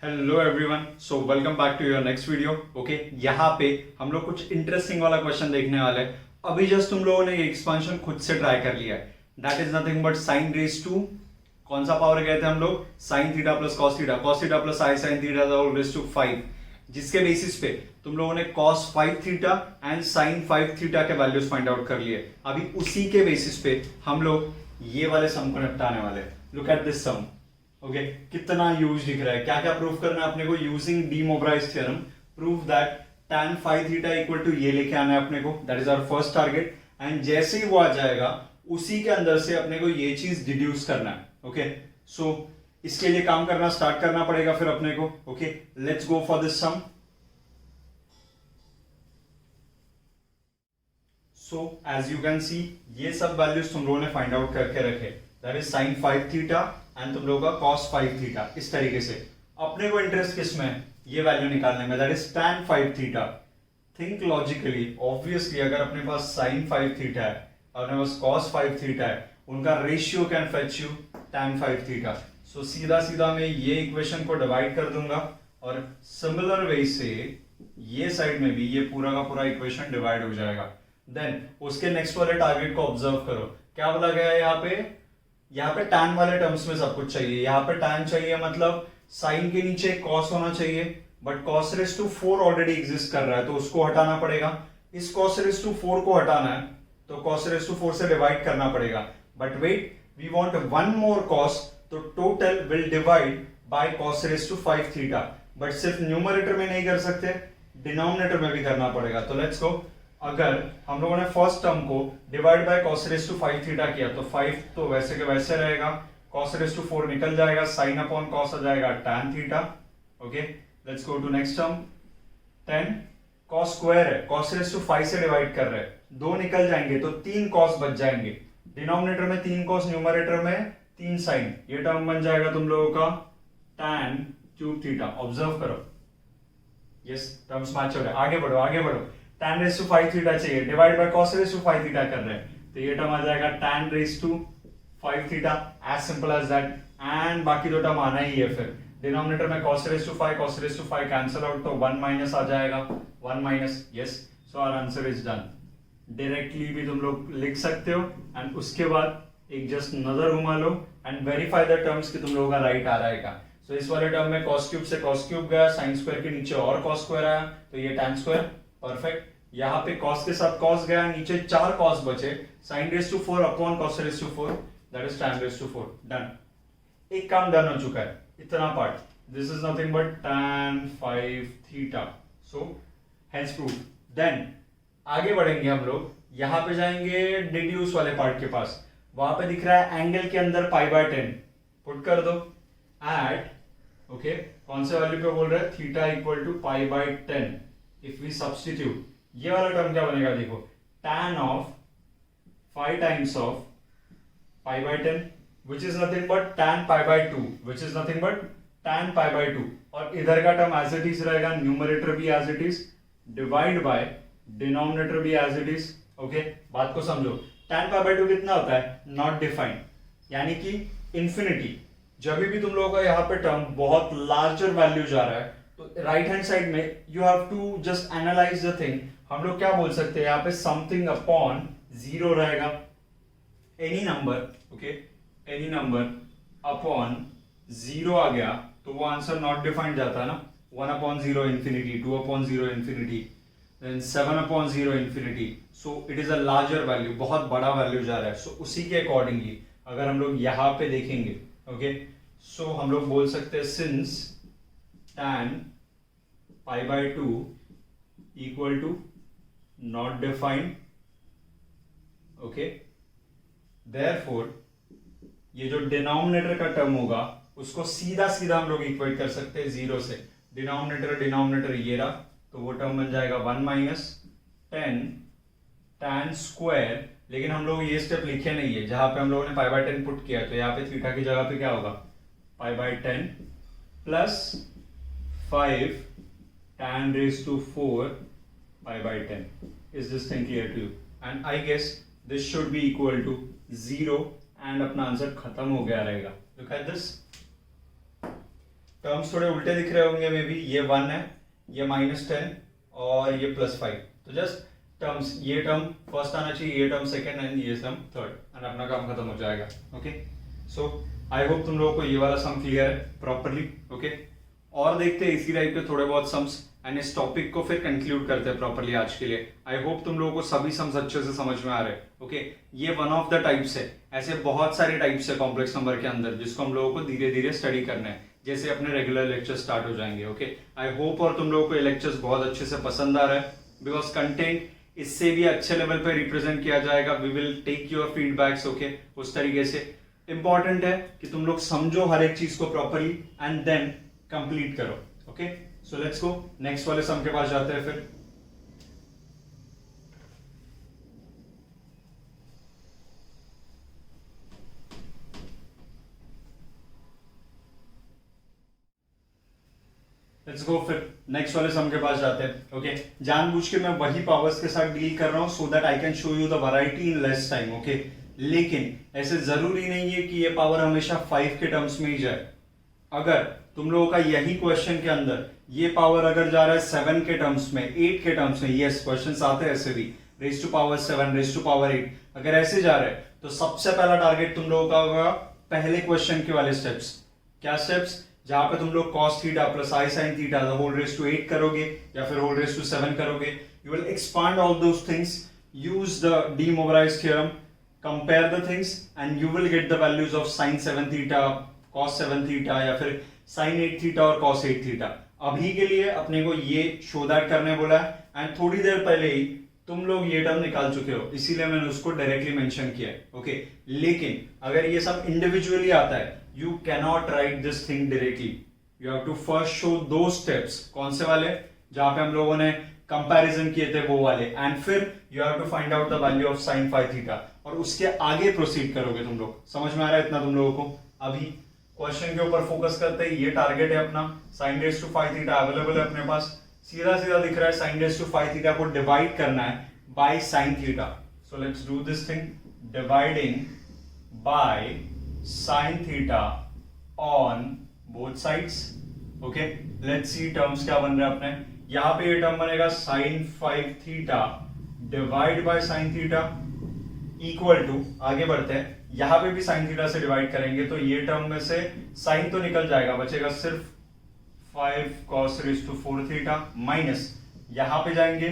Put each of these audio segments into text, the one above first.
Hello everyone, so welcome back to your next video. Okay, यहाँ पे हम लोग कुछ इंटरेस्टिंग वाला क्वेश्चन देखने वाले हैं। अभी जस्ट तुम लोगों ने एक्सपांशन खुद से ट्राई कर लिया है। That is nothing but sine raise to कौन सा पावर गए थे हम लोग, sine theta plus cos theta plus i sine theta raise to 5, जिसके बेसिस पे तुम लोगों ने cos 5 theta and sine 5 theta के वैल्यूज फाइंड आउट कर लिए। अभी उसी के बेसिस पे हम लोग ये वाले सम को निपटाने वाले। Look at this sum. Okay, कितना यूज दिख रहा है, क्या क्या प्रूफ करना है अपने को using de Moivre's theorem. Proof that tan five theta equal to ये लेके आना है अपने को, that is our first target. And जैसे ही वो आ जाएगा उसी के अंदर से अपने को ये चीज डिड्यूस करना है। ओके, सो इसके लिए काम करना स्टार्ट करना पड़ेगा फिर अपने को। Okay, let's go for this sum. So as you can see ये सब वैल्यूज तुम लोगों ने फाइंड आउट करके रखे, that is sine 5 theta and तुम लोगों का cos 5 थीटा। इस तरीके से अपने को इंटरेस्ट किस में, ये वैल्यू निकालने में, that is tan 5 theta. Think logically, obviously अगर अपने पास sin 5 थीटा है और अपने पास cos 5 थीटा है, उनका ratio can fetch you tan 5 theta. So सीधा सीधा मैं ये इक्वेशन को डिवाइड कर दूंगा और सिमिलर वे से ये साइड में भी ये पूरा का पूरा इक्वेशन डिवाइड हो जाएगा। देन उसके नेक्स्ट वाले टारगेट को ऑब्जर्व करो, क्या बोला गया है यहाँ पे tan वाले टर्म्स में सब कुछ चाहिए। यहाँ पे tan चाहिए मतलब साइन के नीचे cos होना चाहिए, but cos raise to 4 already exist कर रहा है तो उसको हटाना पड़ेगा। इस cos रेस टू 4 को हटाना है तो cos रेस टू 4 से डिवाइड करना पड़ेगा। But wait, we want one more cos, तो total will divide by cos raise to 5 theta. बट सिर्फ न्यूमरेटर में नहीं कर सकते, डिनोमिनेटर में भी करना पड़ेगा। तो लेट्स गो। अगर हम लोगों ने फर्स्ट टर्म को divide by cos raise to 5 theta किया तो 5 तो वैसे के वैसे रहेगा, cos रेस टू 4 निकल जाएगा, sin अपॉन cos आ जाएगा tan theta. Okay, let's go to next term. 10 cos square है, cos रेस टू 5 से डिवाइड कर रहे हैं, 2 निकल जाएंगे तो 3 cos बच जाएंगे। डिनोमिनेटर में 3 cos, न्यूमरेटर में 3 sin, ये टर्म बन जाएगा तुम लोगों का tan क्यूब थीटा। ऑब्जर्व करो, यस टर्म्स मैच हो रहे हैं। आगे बढ़ो आगे बढ़ो। tan रेस टू 5 थीटा चाहिए, divide by cos raise to 5 theta कर रहे हैं तो ये टर्म आ जाएगा tan raise to 5 theta, as simple as that. And बाकी दो टर्म आना ही है फिर। डिनोमिनेटर में cos raise to 5 cancel out तो 1 माइनस आ जाएगा, 1 minus, yes. So our answer is done. Directly भी तुम लोग लिख सकते हो एंड उसके बाद एक जस्ट नजर घुमा लो एंड वेरीफाई द टर्म्स कि तुम लोगों का राइट आ रहा है क्या। सो इस वाले टर्म में cos क्यूब से cos क्यूब गया, sin स्क्वायर के नीचे और cos स्क्वायर आया तो ये tan स्क्वायर, परफेक्ट। यहाँ पे cos के साथ cos गया, नीचे 4 cos बचे, sin raise to 4 upon cos raise to 4, that is tan raise to 4। Done, एक काम डन हो चुका है, इतना part. This is nothing but tan 5 theta, so hence proof. Then आगे बढ़ेंगे हम लोग, यहाँ पे जाएंगे डिड्यूस वाले पार्ट के पास। वहां पे दिख रहा है एंगल के अंदर π/10, पुट कर दो एट, ओके, कौन से वैल्यू पे बोल रहे हैं, theta equal to π/10। If we substitute, ये वाला टर्म क्या बनेगा देखो, tan of 5 times of π/10 which is nothing but tan π/2, which is nothing but tan π/2। और इधर का टर्म एज इट इज रहेगा, न्यूमरेटर भी as it is, divide by denominator भी एज इट इज। ओके, बात को समझो। tan π/2 कितना होता है, नॉट डिफाइंड, यानी कि इंफिनिटी। जब भी तुम लोगों का यहाँ पे टर्म बहुत लार्जर वैल्यू जा रहा है तो राइट हैंड साइड में you have to just analyse the thing. हम लोग क्या बोल सकते हैं यहाँ पे, समथिंग अपॉन 0 रहेगा, any number, okay, any number upon 0 आ गया तो वो आंसर नॉट डिफाइंड जाता है ना। 1/0 infinity, 2/0 infinity, then 7/0 infinity. So it is a larger value, बहुत बड़ा वैल्यू जा रहा है। सो उसी के अकॉर्डिंगली अगर हम लोग यहाँ पे देखेंगे, ओके, सो हम लोग बोल सकते हैं since tan π/2 equal to not defined, okay, therefore ये जो डिनोमिनेटर का टर्म होगा उसको सीधा सीधा हम लोग इक्वेट कर सकते हैं 0 से। डिनोमिनेटर ये रहा तो वो टर्म बन जाएगा 1 माइनस 10 tan स्क्वायर। लेकिन हम लोग ये स्टेप लिखे नहीं है, जहां पे हम लोगों ने π/10 पुट किया तो यहाँ पे थीटा की जगह पे क्या होगा, π/10 plus 5 tan raise to 4 π/10। Is this thing clear to you? And I guess this should be equal to 0 and अपना आंसर खत्म हो गया रहेगा। Look at this. टर्म्स थोड़े उल्टे दिख रहे होंगे मे बी, ये 1 है, ये -10 और ये +5, तो जस्ट टर्म्स, ये टर्म फर्स्ट आना चाहिए, ये टर्म सेकंड एंड ये टर्म थर्ड, एंड अपना काम खत्म हो जाएगा। ओके, सो आई होप तुम लोगों को ये वाला सम क्लियर है प्रॉपरली। ओके, और देखते हैं इसी टाइप के थोड़े बहुत सम्स एंड इस टॉपिक को फिर कंक्लूड करते हैं प्रॉपरली आज के लिए। आई होप तुम लोगों को सभी सम्स अच्छे से समझ में आ रहे हैं। ओके, ये वन ऑफ द टाइप्स है, ऐसे बहुत सारे टाइप्स है कॉम्प्लेक्स नंबर के अंदर जिसको हम लोगों को धीरे धीरे स्टडी करना है जैसे अपने रेगुलर लेक्चर स्टार्ट हो जाएंगे। ओके, आई होप और तुम लोगों को ये लेक्चर्स बहुत अच्छे से पसंद आ रहा है, बिकॉज कंटेंट इससे भी अच्छे लेवल पे रिप्रेजेंट किया जाएगा। We will take your feedbacks. Okay, उस तरीके से इंपॉर्टेंट है कि तुम लोग समझो हर एक चीज को प्रॉपरली एंड देन कंप्लीट करो। Okay, so let's go next वाले सम के पास जाते हैं फिर। लेट्स गो फिर नेक्स्ट वाले सम के पास जाते हैं। ओके, जानबूझ के मैं वही पावर्स के साथ डील कर रहा हूं so that I can show you the variety in less time. Okay, लेकिन ऐसे जरूरी नहीं है कि ये पावर हमेशा 5 के टर्म्स में ही जाए। अगर तुम लोगों का यही क्वेश्चन के अंदर ये पावर अगर जा रहा है 7 के टर्म्स में, 8 के टर्म्स में, यस क्वेश्चंस आते हैं ऐसे भी, raise to power 7, raise to power 8, अगर ऐसे जा रहे हैं तो सबसे पहला टारगेट तुम लोगों का होगा पहले क्वेश्चन के वाले स्टेप्स। क्या स्टेप्स? जहां पे तुम लोग cos theta plus i sine theta the whole raise to 8 करोगे या फिर होल रेज टू 7 करोगे। You will expand all those things, use the de Moivre's theorem, compare the things and you will get the values of sin 7 theta, cos 7 theta या फिर sin 8 theta और cos 8 theta. अभी के लिए अपने को ये शो दैट करने बोला है एंड थोड़ी देर पहले ही तुम लोग ये टर्म निकाल चुके हो, इसीलिए मैंने उसको डायरेक्टली मेंशन किया है। ओके, लेकिन अगर ये सब इंडिविजुअली आता है you cannot write this thing directly, you have to first show दो स्टेप्स। कौन से वाले? जहां पे हम लोगों ने कंपैरिजन किए थे वो वाले, एंड फिर you have to find out the value of sin 5 theta और उसके आगे प्रोसीड करोगे तुम लोग। समझ में आ रहा है इतना तुम लोगों को? अभी क्वेश्चन के ऊपर फोकस करते हैं, ये टारगेट है अपना, sin raise to 5 theta available है अपने पास, सीधा सीधा दिख रहा है sin रेज टू 5 थीटा को डिवाइड करना है by sin theta. So let's do this thing, dividing by sin theta on both sides. Okay, let's see terms क्या बन रहा है अपने। यहां पे ये टर्म बनेगा sin 5 theta divide by sin theta equal to, आगे बढ़ते हैं, यहां पे भी sin थीटा से डिवाइड करेंगे तो ये टर्म में से sin तो निकल जाएगा, बचेगा सिर्फ 5 cos raise to 4 theta minus यहां पे जाएंगे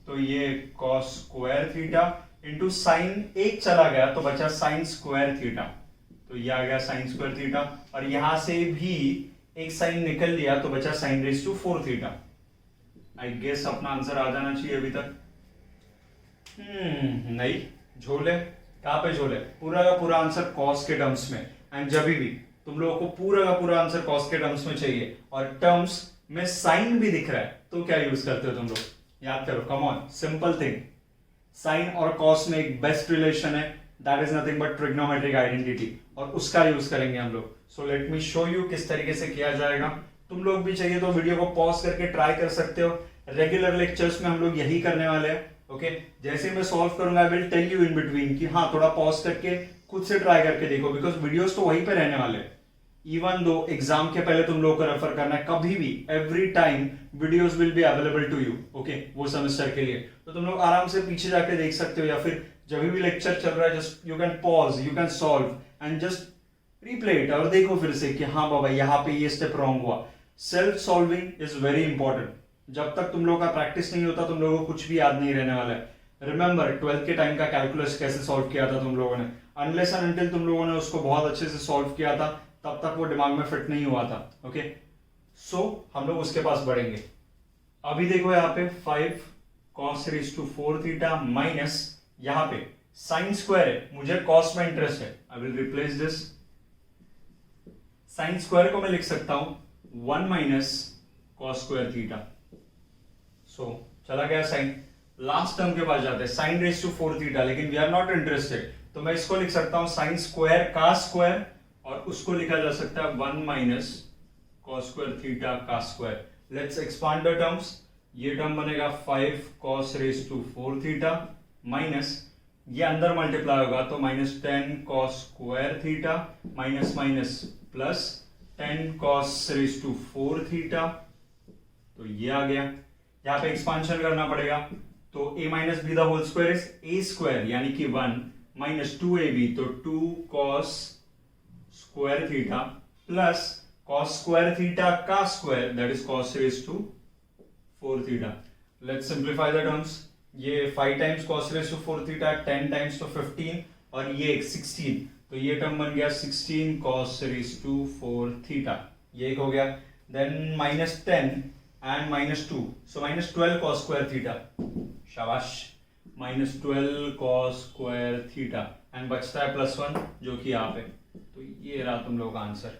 तो ये cos square theta into sine एक चला गया तो बचा sin स्क्वायर थीटा, तो ये आ गया sin स्क्वायर थीटा और यहां से भी एक साइन निकल लिया तो बचा sin raise to 4 theta. I guess अपना आंसर आ जाना चाहिए अभी तक। नहीं, झोले कहां पे झोले? पूरा का पूरा आंसर cos के टर्म्स में, एंड जब भी तुम लोगों को पूरा का पूरा आंसर cos के टर्म्स में चाहिए और टर्म्स में साइन भी दिख रहा है तो क्या यूज करते हो तुम लोग? याद करो, come on, simple thing, sine और cos में एक बेस्ट रिलेशन है, that is nothing but trigonometric identity, और उसका यूज करेंगे हम लोग। So let me show you किस तरीके से किया जाएगा। तुम लोग भी चाहिए तो वीडियो को पॉज करके ट्राई कर सकते हो, रेगुलर लेक्चर्स में हम लोग यही करने वाले हैं। ओके, जैसे मैं सॉल्व करूंगा I will tell you in between कि हाँ थोड़ा पॉज करके खुद से ट्राई करके देखो, बिकॉज वीडियोस तो वहीं पे रहने वाले हैं। इवन दो एग्जाम के पहले तुम लोगों को रेफर करना है, कभी भी, every time videos will be available to you. Okay, वो सेमेस्टर के लिए तो तुम लोग आराम से पीछे जाके देख सकते हो, या फिर जब भी लेक्चर चल रहा है just you can pause, you can solve and just replay it और देखो फिर से कि हाँ बाबा यहाँ पे ये स्टेप रॉन्ग हुआ। Self solving is very important. जब तक तुम लोगों का प्रैक्टिस नहीं होता तुम लोगों को कुछ भी याद नहीं रहने वाला है। रिमेंबर 12th के टाइम का कैलकुलस कैसे सॉल्व किया था तुम लोगों ने, अनलेस एंड अनटिल तुम लोगों ने उसको बहुत अच्छे से सॉल्व किया था तब तक वो दिमाग में फिट नहीं हुआ था। ओके, सो हम लोग उसके पास बढ़ेंगे। अभी देखो यहाँ पे 5 cos raise to 4 theta minus यहाँ पे साइन स्क्वायर है, मुझे cos में इंटरेस्ट है, I will replace this. Sine square को मैं लिख सकता हूं 1 माइनस cos स्क्वायर थीटा। सो चला गया साइन। लास्ट टर्म के पास जाते हैं, साइन रेज टू 4 थीटा, लेकिन वी आर नॉट इंटरेस्टेड तो मैं इसको लिख सकता हूं साइन स्क्वायर का स्क्वायर, और उसको लिखा जा सकता है 1 माइनस cos स्क्वायर थीटा का square. Let's expand the terms. ये टर्म बनेगा 5 cos raise to 4 theta minus ये अंदर मल्टीप्लाई होगा तो -10 cos square theta minus minus plus 10 cos raise to 4 theta, तो ये आ गया। यहाँ पे एक्सपांशन करना पड़ेगा, तो a minus b the whole square is a square यानी कि 1 माइनस 2ab, तो 2 cos square theta plus cos square theta का square that is cos raise to 4 theta. Let's simplify the terms. ये 5 times cos raise to 4 theta, 10 times तो 15 और ये 16, तो ये टर्म बन गया 16 cos रेज टू 4 थीटा, ये एक हो गया। Then minus 10 and minus 2, so minus 12 cos square theta, शाबाश, minus 12 cos square theta, and बचता है +1 जो कि यहाँ पे, तो ये रहा तुम लोगों का आंसर,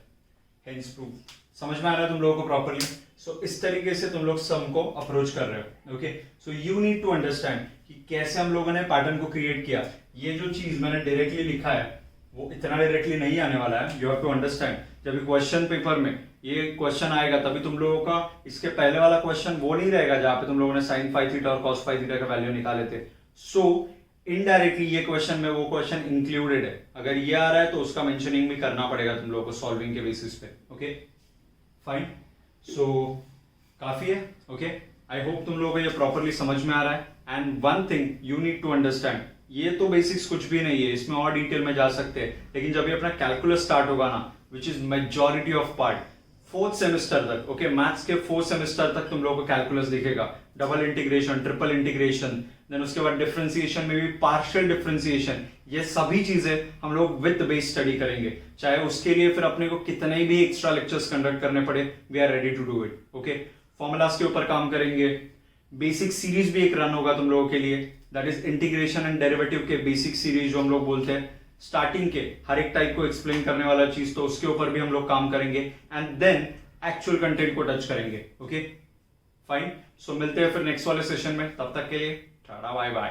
hence proof। समझ में आ रहा है तुम लोगों को प्रॉपरली? सो इस तरीके से तुम लोग सम को अप्रोच कर रहे हो, okay. So you need to understand कि कैसे हम लोगों ने पैटर्न को क्रिएट किया। ये जो चीज मैंने डायरेक्टली लिखा है वो इतना डायरेक्टली नहीं आने वाला है, यू हैव टू अंडरस्टैंड। जब क्वेश्चन पेपर में ये क्वेश्चन आएगा तभी तुम लोगों का इसके पहले वाला क्वेश्चन वो नहीं रहेगा जहां पे तुम लोगों ने sin 5 थीटा और cos 5 थीटा का वैल्यू निकाले थे। सो इनडायरेक्टली ये क्वेश्चन में वो क्वेश्चन इंक्लूडेड है। अगर ये आ रहा है तो उसका मेंशनिंग भी करना पड़ेगा तुम लोगों को सॉल्विंग के बेसिस पे, ओके फाइन। सो काफी है, ओके। आई होप तुम लोगों को ये प्रॉपरली समझ में आ रहा है। And one thing you need to understand, ये तो बेसिक्स कुछ भी नहीं है, इसमें और डिटेल में जा सकते हैं, लेकिन जब ये अपना कैलकुलस स्टार्ट होगा ना, which is majority of part, 4th semester तक, ओके, मैथ्स के 4th सेमेस्टर तक तुम लोगों को कैलकुलस दिखेगा, double integration, triple integration, then उसके बाद डिफरेंशिएशन में भी पार्शियल डिफरेंशिएशन, ये सभी चीजें हम लोग विद बेस स्टडी करेंगे। चाहे उसके लिए फिर अपने को कितने भी एक्स्ट्रा लेक्चर्स कंडक्ट करने पड़े, we are ready to do it, okay. Formulas के ऊपर काम करेंगे, बेसिक सीरीज भी एक रन होगा तुम लोगों के लिए, that is integration and derivative के बेसिक सीरीज जो हम लोग बोलते हैं, स्टार्टिंग के हर एक टाइप को एक्सप्लेन करने वाला चीज, तो उसके ऊपर भी हम लोग काम करेंगे एंड देन एक्चुअल कंटेंट को टच करेंगे, ओके फाइन। सो मिलते हैं फिर नेक्स्ट वाले सेशन में, तब तक के लिए टाटा बाय बाय।